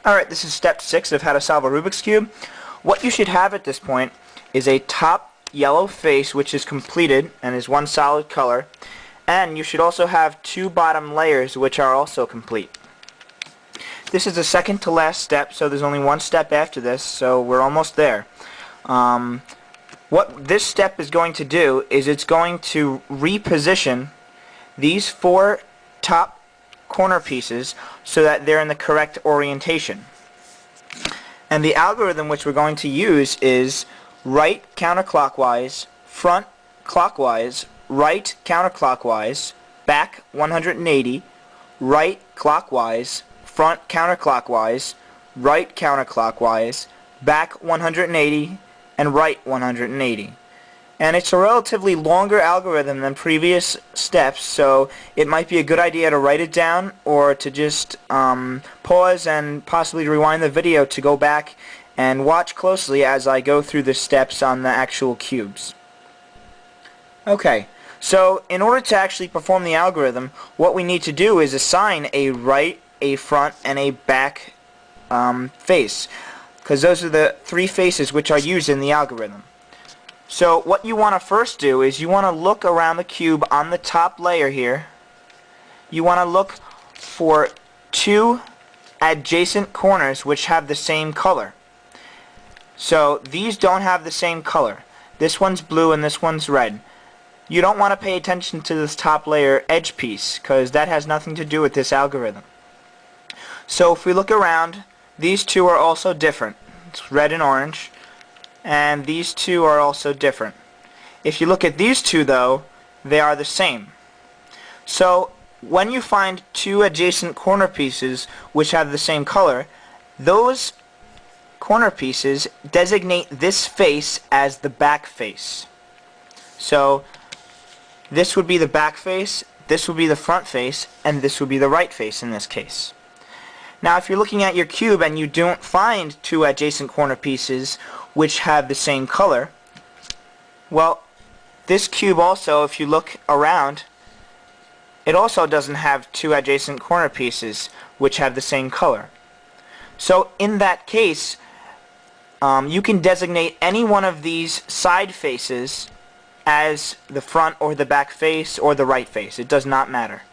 Alright, this is step 6 of how to solve a Rubik's Cube. What you should have at this point is a top yellow face which is completed and is one solid color, and you should also have two bottom layers which are also complete. This is the second to last step, so there's only one step after this, so we're almost there. What this step is going to do is it's going to reposition these four top corner pieces so that they're in the correct orientation. And the algorithm which we're going to use is right counterclockwise, front clockwise, right counterclockwise, back 180, right clockwise, front counterclockwise, right counterclockwise, back 180, and right 180. And it's a relatively longer algorithm than previous steps, so it might be a good idea to write it down or to just pause and possibly rewind the video to go back and watch closely as I go through the steps on the actual cubes. Okay, so in order to actually perform the algorithm, what we need to do is assign a right, a front, and a back face, because those are the three faces which are used in the algorithm. So what you want to first do is you want to look around the cube on the top layer here. You want to look for two adjacent corners which have the same color. So these don't have the same color. This one's blue and this one's red. You don't want to pay attention to this top layer edge piece because that has nothing to do with this algorithm. So if we look around, these two are also different. It's red and orange. And these two are also different. If you look at these two though, they are the same. So when you find two adjacent corner pieces which have the same color, those corner pieces designate this face as the back face. So this would be the back face, this would be the front face, and this would be the right face in this case. Now if you're looking at your cube and you don't find two adjacent corner pieces which have the same color, well, this cube also, if you look around, it also doesn't have two adjacent corner pieces which have the same color. So in that case, you can designate any one of these side faces as the front or the back face or the right face. It does not matter.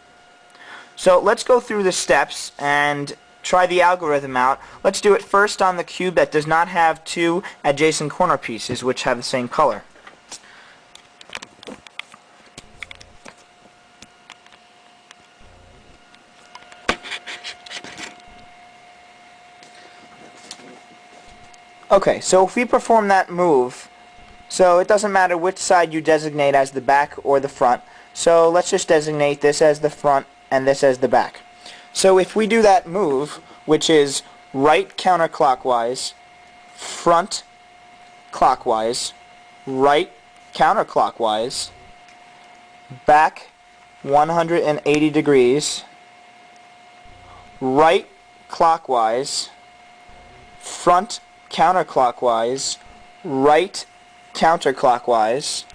So let's go through the steps and try the algorithm out. Let's do it first on the cube that does not have two adjacent corner pieces which have the same color. Okay, so if we perform that move, so it doesn't matter which side you designate as the back or the front, so let's just designate this as the front and this as the back. So if we do that move, which is right counterclockwise, front clockwise, right counterclockwise, back 180 degrees, right clockwise, front counterclockwise, right counterclockwise,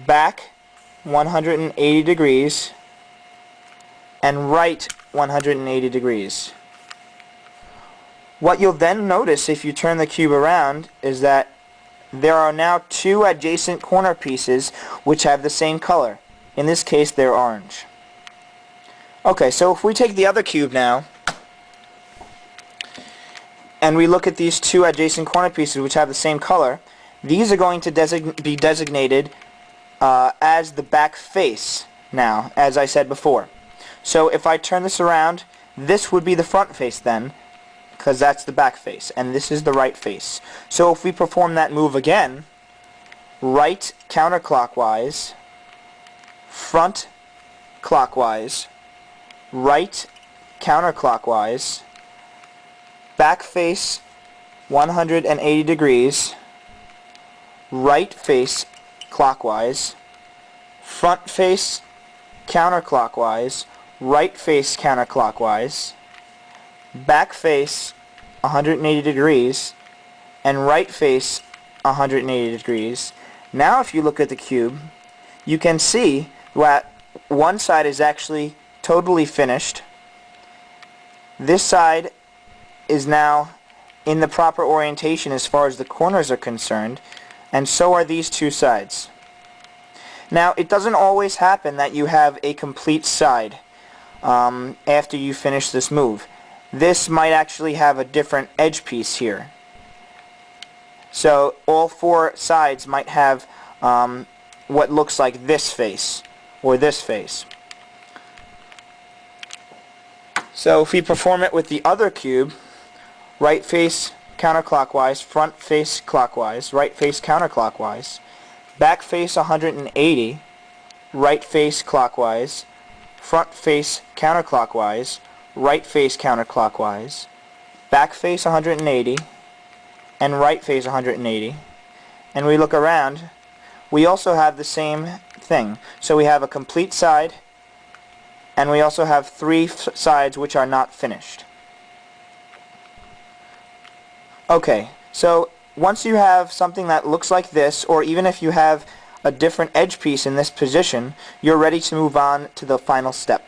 back 180 degrees, and right 180 degrees. What you'll then notice if you turn the cube around is that there are now two adjacent corner pieces which have the same color. In this case, they're orange. Okay, so if we take the other cube now and we look at these two adjacent corner pieces which have the same color, these are going to be designated as the back face now, as I said before. So if I turn this around, this would be the front face then, because that's the back face, and this is the right face. So if we perform that move again, right counterclockwise, front clockwise, right counterclockwise, back face 180 degrees, right face clockwise, front face counterclockwise, right face counterclockwise, back face 180 degrees, and right face 180 degrees. Now if you look at the cube, you can see that one side is actually totally finished. This side is now in the proper orientation as far as the corners are concerned, and so are these two sides. Now, it doesn't always happen that you have a complete side after you finish this move. This might actually have a different edge piece here. So all four sides might have what looks like this face or this face. So if we perform it with the other cube, right face counterclockwise, front face clockwise, right face counterclockwise, back face 180, right face clockwise, front face counterclockwise, right face counterclockwise, back face 180, and right face 180, and we look around, we also have the same thing. So we have a complete side, and we also have three sides which are not finished. Okay, so once you have something that looks like this, or even if you have a different edge piece in this position, you're ready to move on to the final step.